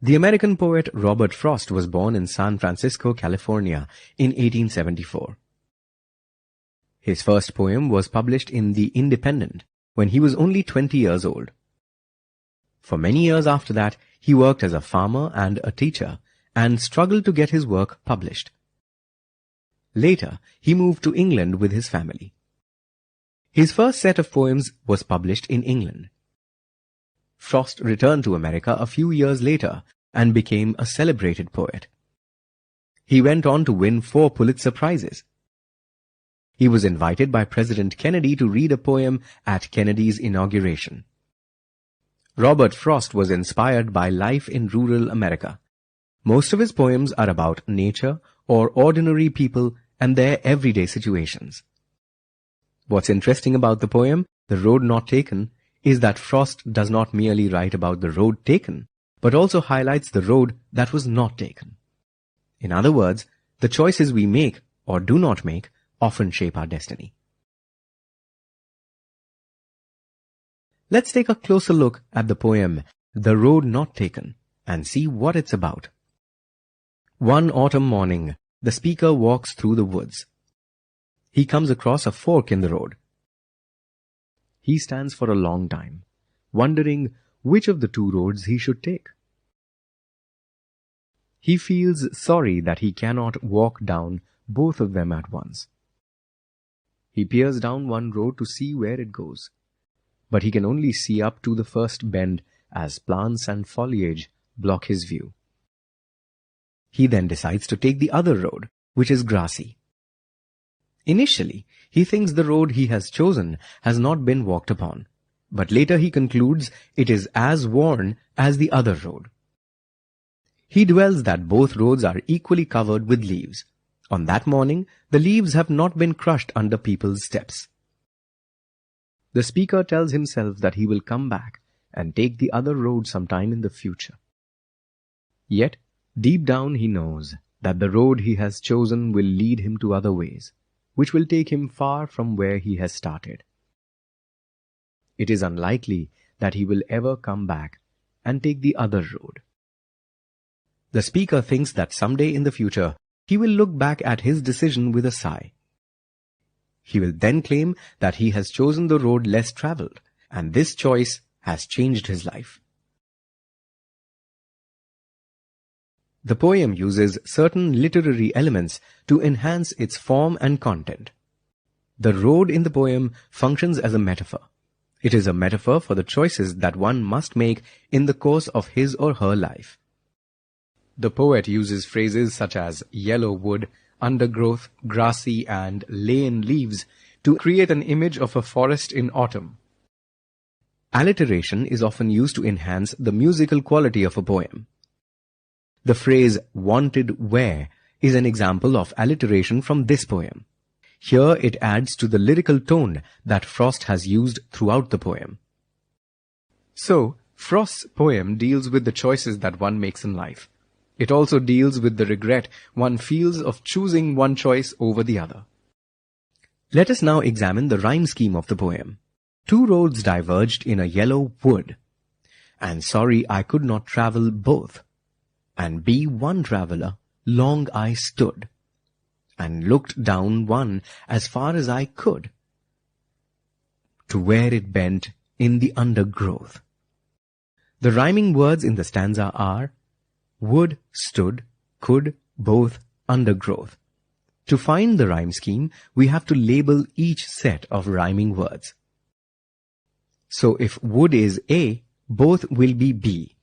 The American poet Robert Frost was born in San Francisco, California in 1874. His first poem was published in The Independent when he was only 20 years old. For many years after that, he worked as a farmer and a teacher and struggled to get his work published. Later, he moved to England with his family. His first set of poems was published in England. Frost returned to America a few years later and became a celebrated poet. He went on to win 4 Pulitzer Prizes. He was invited by President Kennedy to read a poem at Kennedy's inauguration. Robert Frost was inspired by life in rural America. Most of his poems are about nature or ordinary people and their everyday situations. What's interesting about the poem, The Road Not Taken, is that Frost does not merely write about the road taken, but also highlights the road that was not taken. In other words, the choices we make or do not make often shape our destiny. Let's take a closer look at the poem The Road Not Taken and see what it's about. One autumn morning, the speaker walks through the woods. He comes across a fork in the road. He stands for a long time, wondering which of the 2 roads he should take. He feels sorry that he cannot walk down both of them at once. He peers down one road to see where it goes, but he can only see up to the first bend as plants and foliage block his view. He then decides to take the other road, which is grassy. Initially, he thinks the road he has chosen has not been walked upon, but later he concludes it is as worn as the other road. He dwells that both roads are equally covered with leaves. On that morning, the leaves have not been crushed under people's steps. The speaker tells himself that he will come back and take the other road sometime in the future. Yet, deep down he knows that the road he has chosen will lead him to other ways, which will take him far from where he has started. It is unlikely that he will ever come back and take the other road. The speaker thinks that someday in the future, he will look back at his decision with a sigh. He will then claim that he has chosen the road less traveled, and this choice has changed his life. The poem uses certain literary elements to enhance its form and content. The road in the poem functions as a metaphor. It is a metaphor for the choices that one must make in the course of his or her life. The poet uses phrases such as yellow wood, undergrowth, grassy, and layin leaves to create an image of a forest in autumn. Alliteration is often used to enhance the musical quality of a poem. The phrase wanted where is an example of alliteration from this poem. Here it adds to the lyrical tone that Frost has used throughout the poem. So, Frost's poem deals with the choices that one makes in life. It also deals with the regret one feels of choosing one choice over the other. Let us now examine the rhyme scheme of the poem. 2 roads diverged in a yellow wood, and sorry I could not travel both. And be one traveller, long I stood, and looked down one as far as I could, to where it bent in the undergrowth. The rhyming words in the stanza are would, stood, could, both, undergrowth. To find the rhyme scheme, we have to label each set of rhyming words. So if would is A, both will be B.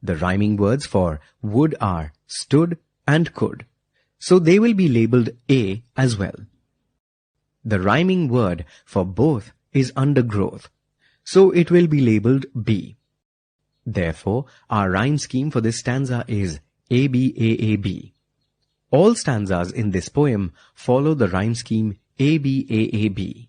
The rhyming words for would are stood and could, so they will be labeled A as well. The rhyming word for both is undergrowth, so it will be labeled B. Therefore, our rhyme scheme for this stanza is ABAAB. All stanzas in this poem follow the rhyme scheme ABAAB.